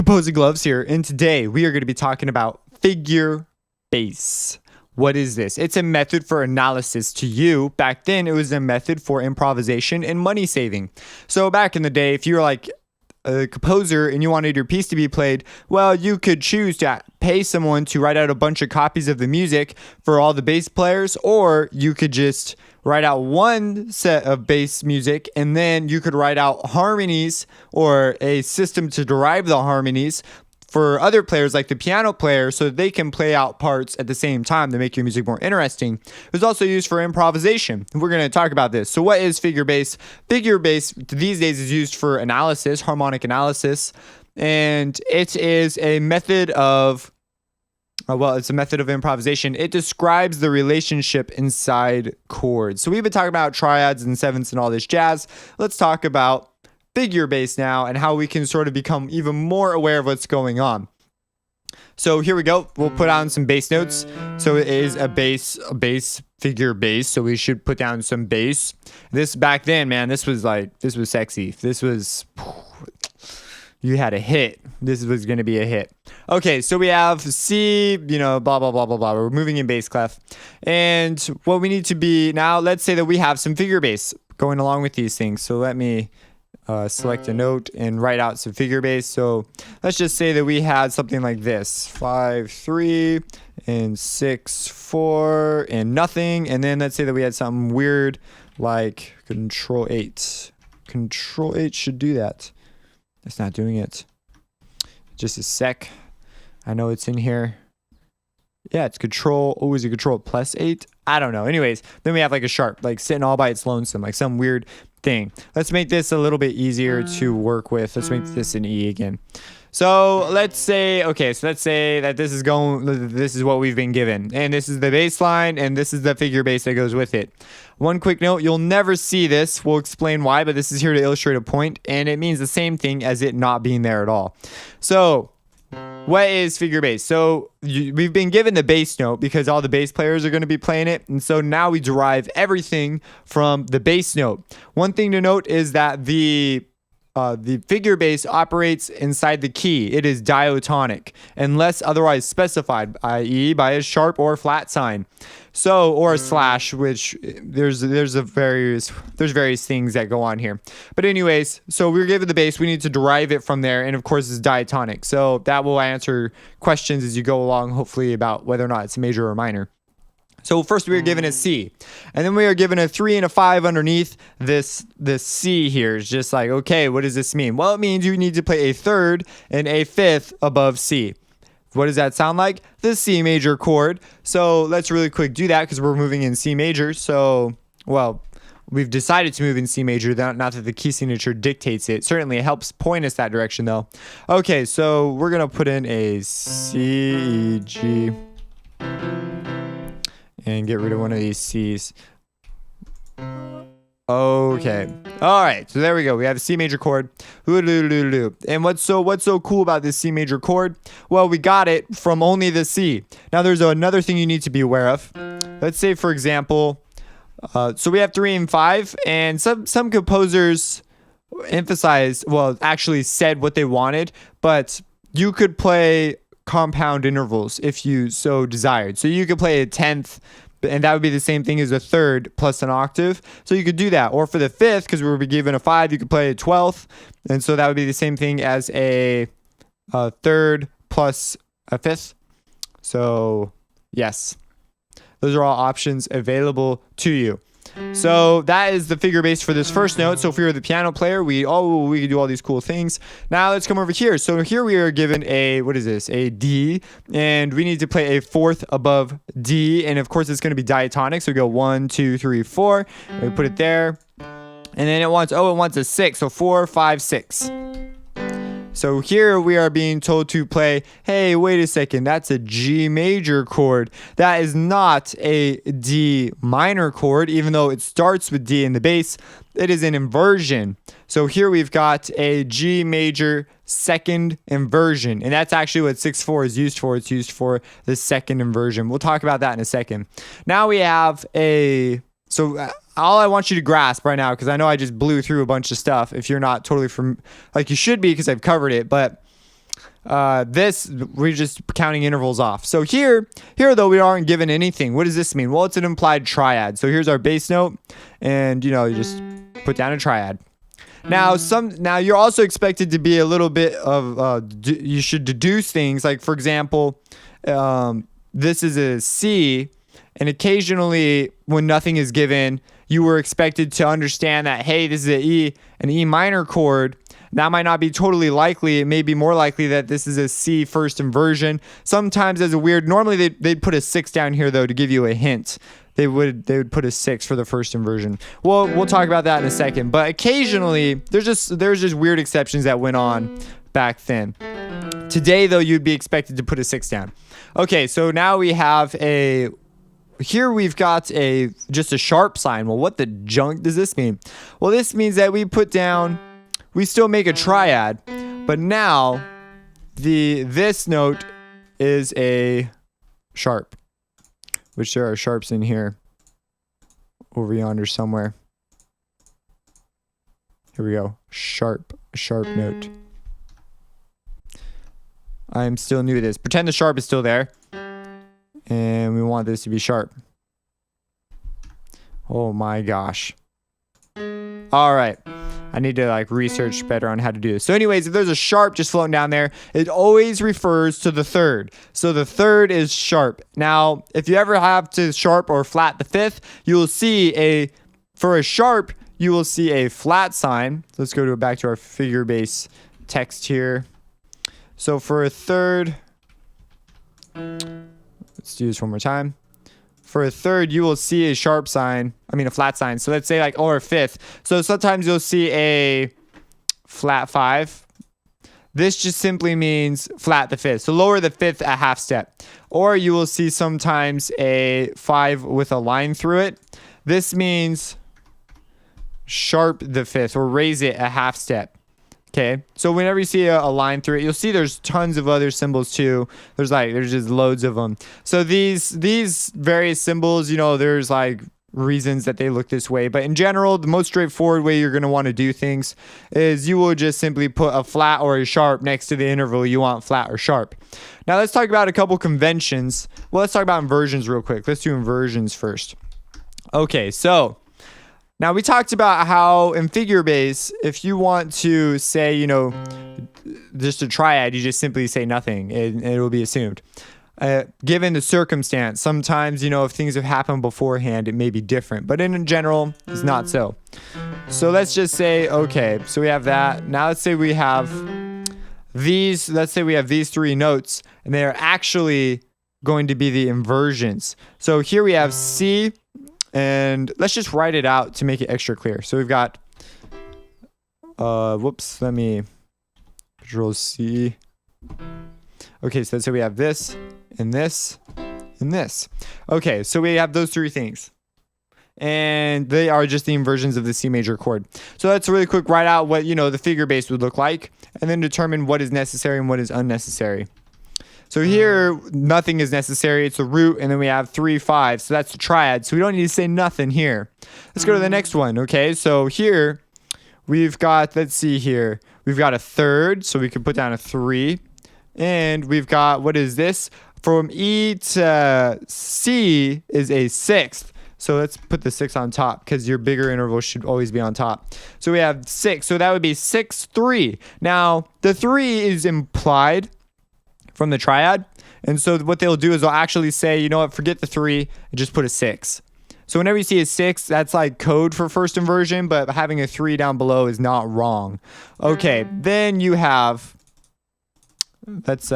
Composer Gloves here, and today we are going to be talking about figure bass. What is this? It's a method for analysis to you. Back then, it was a method for improvisation and money saving. So back in the day, if you were like a composer and you wanted your piece to be played, well, you could choose to pay someone to write out a bunch of copies of the music for all the bass players, or you could just write out one set of bass music and then you could write out harmonies or a system to derive the harmonies for other players like the piano player so that they can play out parts at the same time to make your music more interesting. It was also used for improvisation. We're going to talk about this. So what is figure bass? Figure bass these days is used for analysis, harmonic analysis, and it is a method of it's a method of improvisation. It describes the relationship inside chords. So we've been talking about triads and sevenths and all this jazz. Let's talk about figure bass now and how we can sort of become even more aware of what's going on. So here we go. We'll put on some bass notes. So it is a bass figure bass. So we should put down some bass. This back then, man, this was sexy. You had a hit. This was going to be a hit. Okay, so we have C, blah, blah, blah, blah, blah. We're moving in bass clef. And what we need to be now, let's say that we have some figure bass going along with these things. So let me select a note and write out some figure bass. So let's just say that we had something like this: 5, 3, and 6, 4, and nothing. And then let's say that we had something weird like Control 8. Control 8 should do that. It's not doing it. Just a sec. I know it's in here. Yeah, it's control. Oh, is it control +8? I don't know. Anyways, then we have like a sharp, like sitting all by its lonesome, like some weird thing. Let's make this a little bit easier to work with. Let's make this an E again. So let's say that this is what we've been given, and this is the bass line, and this is the figure bass that goes with it. One quick note, you'll never see this. We'll explain why, but this is here to illustrate a point, and it means the same thing as it not being there at all. So what is figure bass? So we've been given the bass note because all the bass players are going to be playing it. And so now we derive everything from the bass note. One thing to note is that the figure bass operates inside the key. It is diatonic unless otherwise specified, i.e. by a sharp or flat sign. So, or a slash, which there's various things that go on here. But anyways, so we're given the bass, we need to derive it from there, and of course it's diatonic. So that will answer questions as you go along, hopefully, about whether or not it's major or minor. So first we are given a C, and then we are given a 3 and a 5 underneath this C here. It's just like, okay, what does this mean? Well, it means you need to play a third and a fifth above C. What does that sound like? The C major chord. So let's really quick do that because we're moving in C major. So, well, we've decided to move in C major, not that the key signature dictates it. Certainly it helps point us that direction though. Okay, so we're going to put in a C, E, G, and get rid of one of these C's. Okay. All right. So there we go. We have a C major chord. And what's so cool about this C major chord? Well, we got it from only the C. Now there's another thing you need to be aware of. Let's say, for example, so we have 3 and 5, and some composers actually said what they wanted, but you could play compound intervals if you so desired. So you could play a 10th, and that would be the same thing as a third plus an octave. So you could do that. Or for the 5th, because we were given a 5, you could play a 12th. And so that would be the same thing as a third plus a 5th. So yes, those are all options available to you. So that is the figure bass for this first note. So if you're the piano player, we can do all these cool things. Now let's come over here. So here we are given a D, and we need to play a fourth above D, and of course it's going to be diatonic. So we go 1, 2, 3, 4. And we put it there, and then it wants a 6. So 4, 5, 6. So here we are being told to play, hey, wait a second, that's a G major chord. That is not a D minor chord, even though it starts with D in the bass. It is an inversion. So here we've got a G major second inversion, and that's actually what 6/4 is used for. It's used for the second inversion. We'll talk about that in a second. Now we have all I want you to grasp right now, because I know I just blew through a bunch of stuff if you're not totally like you should be, because I've covered it, but This, we're just counting intervals off. So here though, we aren't given anything. What does this mean? Well, it's an implied triad. So here's our base note, and you just put down a triad. Now you're also expected to be a little bit of you should deduce things, like for example, this is a C, and occasionally when nothing is given, you were expected to understand that, hey, this is an E minor chord. That might not be totally likely. It may be more likely that this is a C first inversion. Sometimes as a weird, normally they'd put a 6 down here though to give you a hint. They would put a 6 for the first inversion. Well, we'll talk about that in a second. But occasionally there's just weird exceptions that went on back then. Today though, you'd be expected to put a 6 down. Okay, so now we have here we've got just a sharp sign. Well, what the junk does this mean? Well, this means that we still make a triad, but now this note is a sharp, which there are sharps in here over yonder somewhere. Here we go. Sharp note. I'm still new to this. Pretend the sharp is still there. And we want this to be sharp. Oh my gosh. All right. I need to research better on how to do this. So anyways, if there's a sharp just floating down there, it always refers to the third. So the third is sharp. Now, if you ever have to sharp or flat the fifth, you will see for a sharp, you will see a flat sign. Let's go back to our figure base text here. So for a third, let's do this one more time. For a third, you will see a sharp sign. A flat sign. So let's say or a fifth. So sometimes you'll see a flat 5. This just simply means flat the fifth. So lower the fifth a half step. Or you will see sometimes a 5 with a line through it. This means sharp the fifth or raise it a half step. Okay, so whenever you see a line through it, you'll see there's tons of other symbols too. There's just loads of them. So these various symbols, there's reasons that they look this way. But in general, the most straightforward way you're going to want to do things is you will just simply put a flat or a sharp next to the interval you want flat or sharp. Now let's talk about a couple conventions. Well, let's talk about inversions real quick. Let's do inversions first. Okay, so now we talked about how in figure base, if you want to say, just a triad, you just simply say nothing and it will be assumed. Given the circumstance, sometimes, if things have happened beforehand, it may be different, but in general, it's not so. So let's just say, okay, so we have that. Now let's say we have these 3 notes, and they are actually going to be the inversions. So here we have C, and let's just write it out to make it extra clear. So we've got, let me Control C. Okay, so let's say we have this, and this, and this. Okay, so we have those 3 things. And they are just the inversions of the C major chord. So let's really quick write out what, the figure base would look like, and then determine what is necessary and what is unnecessary. So here, nothing is necessary. It's a root, and then we have 3, 5. So that's the triad. So we don't need to say nothing here. Let's go to the next one, okay? So here, we've got, let's see here. We've got a third, so we can put down a 3. And we've got, what is this? From E to C is a 6th. So let's put the 6 on top because your bigger interval should always be on top. So we have 6. So that would be 6, 3. Now, the 3 is implied from the triad. And so what they'll do is they'll actually say, you know what, forget the 3 and just put a 6. So whenever you see a 6, that's code for first inversion, but having a 3 down below is not wrong. Okay, then you have, let's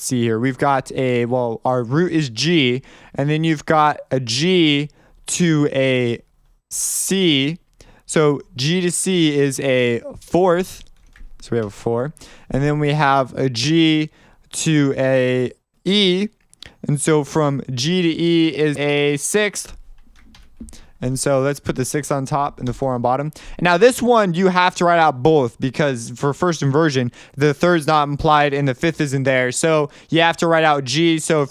see here. We've got our root is G, and then you've got a G to a C. So G to C is a 4th. So we have a 4. And then we have a G to a E. And so from G to E is a 6th. And so let's put the 6 on top and the 4 on bottom. And now this one, you have to write out both because for first inversion, the 3rd's not implied and the 5th isn't there. So you have to write out G. So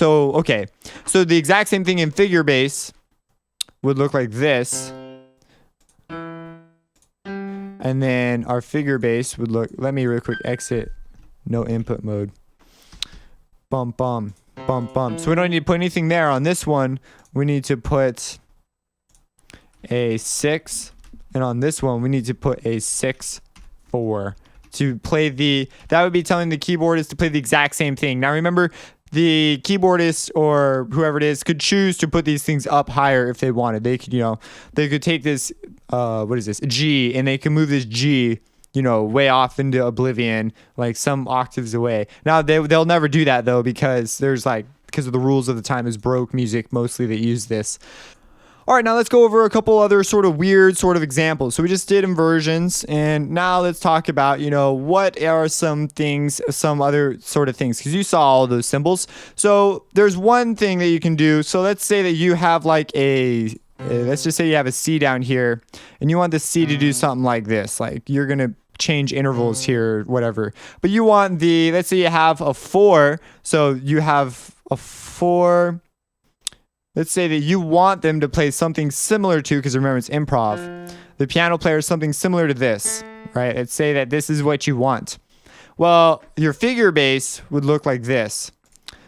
okay. So the exact same thing in figure base would look like this. And then our figure base would look, let me real quick exit No input mode. Bum, bum, bum, bum. So we don't need to put anything there. On this one, we need to put a 6. And on this one, we need to put a 6, 4. To play that would be telling the keyboardist to play the exact same thing. Now remember, the keyboardist or whoever it is could choose to put these things up higher if they wanted. They could, they could take this, what is this, G, and they can move this G, way off into oblivion, like some octaves away. Now they'll never do that though, because because of the rules of the time is Baroque music mostly that use this. All right, now let's go over a couple other sort of weird sort of examples. So we just did inversions, and now let's talk about, what are some things, some other sort of things, because you saw all those symbols. So there's one thing that you can do. So let's say that you have like let's just say you have a C down here, and you want the C to do something like this. Like you're going to change intervals here, whatever. But you want let's say you have a 4. So you have a 4. Let's say that you want them to play something similar to, because remember it's improv, the piano player is something similar to this, right? Let's say that this is what you want. Well, your figure bass would look like this.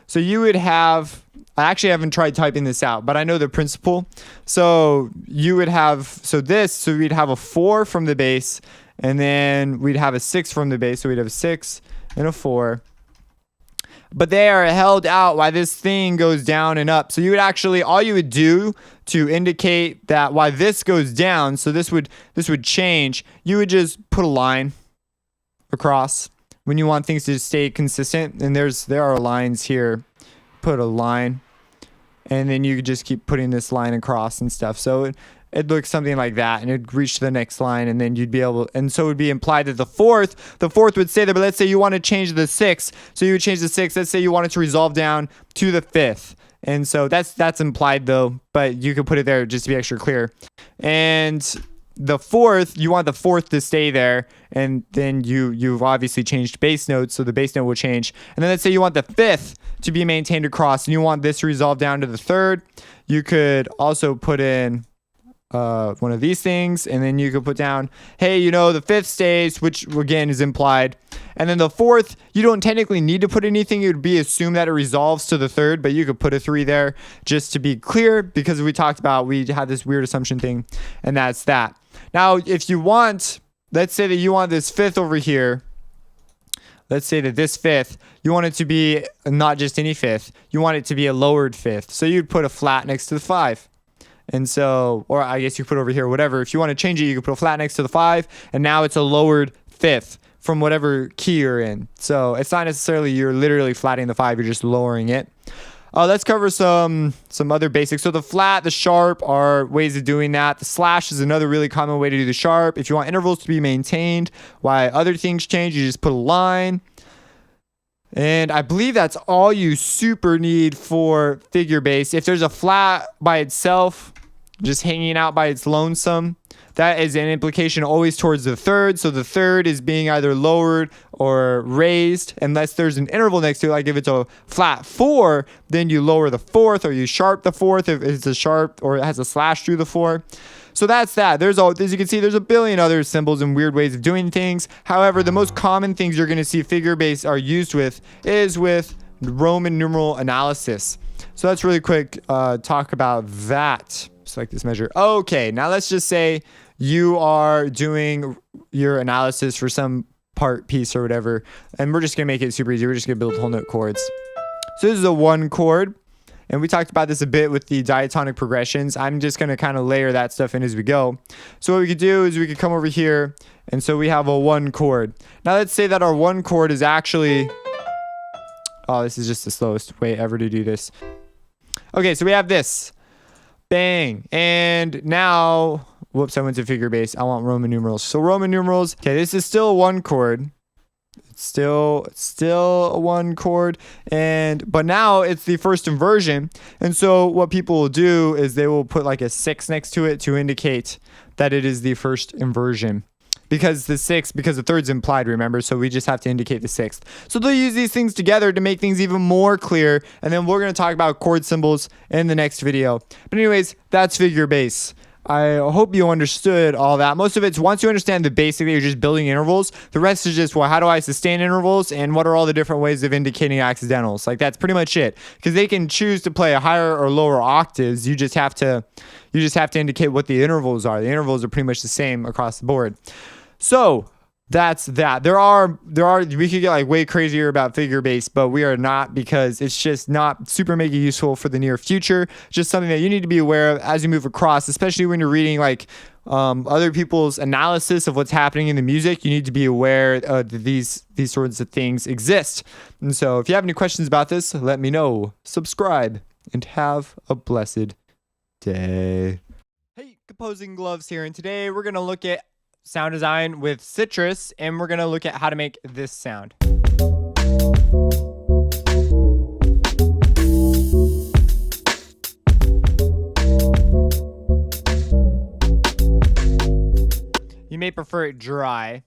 So you would have, I actually haven't tried typing this out, but I know the principle. So you would have, so we'd have a 4 from the bass, and then we'd have a 6 from the bass. So we'd have a 6 and a 4. But they are held out while this thing goes down and up. So you would actually, all you would do to indicate that while this goes down, so this would change, you would just put a line across when you want things to stay consistent. And there are lines here. Put a line, and then you could just keep putting this line across and stuff. So it looks something like that, and it'd reach the next line, and then you'd be able, and so it would be implied that the fourth would stay there. But let's say you want to change the 6, so you would change the 6. Let's say you want it to resolve down to the 5th, and so that's implied though, but you could put it there just to be extra clear. And the 4th, you want the 4th to stay there, and then you've obviously changed bass notes, so the bass note will change. And then let's say you want the 5th to be maintained across, and you want this to resolve down to the 3rd. You could also put in one of these things, and then you could put down, hey, the 5th stays, which again is implied. And then the 4th, you don't technically need to put anything. It would be assumed that it resolves to the 3rd, but you could put a 3 there just to be clear, because we talked about, we had this weird assumption thing, and that's that. Now, if you want, let's say that you want this 5th over here. Let's say that this 5th, you want it to be not just any 5th, you want it to be a lowered 5th. So you'd put a flat next to the 5. And so, or I guess you put over here, whatever. If you want to change it, you can put a flat next to the 5, and now it's a lowered 5th from whatever key you're in. So it's not necessarily you're literally flatting the 5, you're just lowering it. Let's cover some other basics. So the flat, the sharp are ways of doing that. The slash is another really common way to do the sharp. If you want intervals to be maintained while other things change, you just put a line. And I believe that's all you super need for figure bass. If there's a flat by itself, just hanging out by its lonesome, that is an implication always towards the 3rd. So the 3rd is being either lowered or raised, unless there's an interval next to it. Like if it's a flat 4, then you lower the 4th, or you sharp the 4th if it's a sharp or it has a slash through the 4. So that's that. As you can see, there's a billion other symbols and weird ways of doing things. However, the most common things you're going to see figure bass are used with is with Roman numeral analysis. So let's really quick talk about that. Select this measure. Okay, now let's just say you are doing your analysis for some piece or whatever, and we're just going to make it super easy. We're just going to build whole note chords. So this is a 1 chord. And we talked about this a bit with the diatonic progressions. I'm just going to kind of layer that stuff in as we go. So what we could do is we could come over here. And so we have a 1 chord. Now let's say that our 1 chord is actually... Oh, this is just the slowest way ever to do this. Okay, so we have this. Bang. And now... Whoops, I went to figure bass. I want Roman numerals. So Roman numerals. Okay, this is still a 1 chord. Still a 1 chord, but now it's the first inversion. And so what people will do is they will put like a 6 next to it to indicate that it is the first inversion, because the 3rd's implied, remember, so we just have to indicate the 6th. So they'll use these things together to make things even more clear, and then we're going to talk about chord symbols in the next video. But anyways, that's figure bass. I hope you understood all that. Most of it's once you understand the basic that you're just building intervals, the rest is just, well, how do I sustain intervals and what are all the different ways of indicating accidentals? Like that's pretty much it. Because they can choose to play higher or lower octaves. You just have to indicate what the intervals are. The intervals are pretty much the same across the board. So that's that. There are we could get like way crazier about figure bass, but we are not, because it's just not super mega useful for the near future. Just something that you need to be aware of as you move across, especially when you're reading like other people's analysis of what's happening in the music. You need to be aware that these sorts of things exist. And so if you have any questions about this, let me know. Subscribe and have a blessed day. Hey, Composing Gloves here, and today we're gonna look at sound design with Citrus, and we're gonna look at how to make this sound. You may prefer it dry.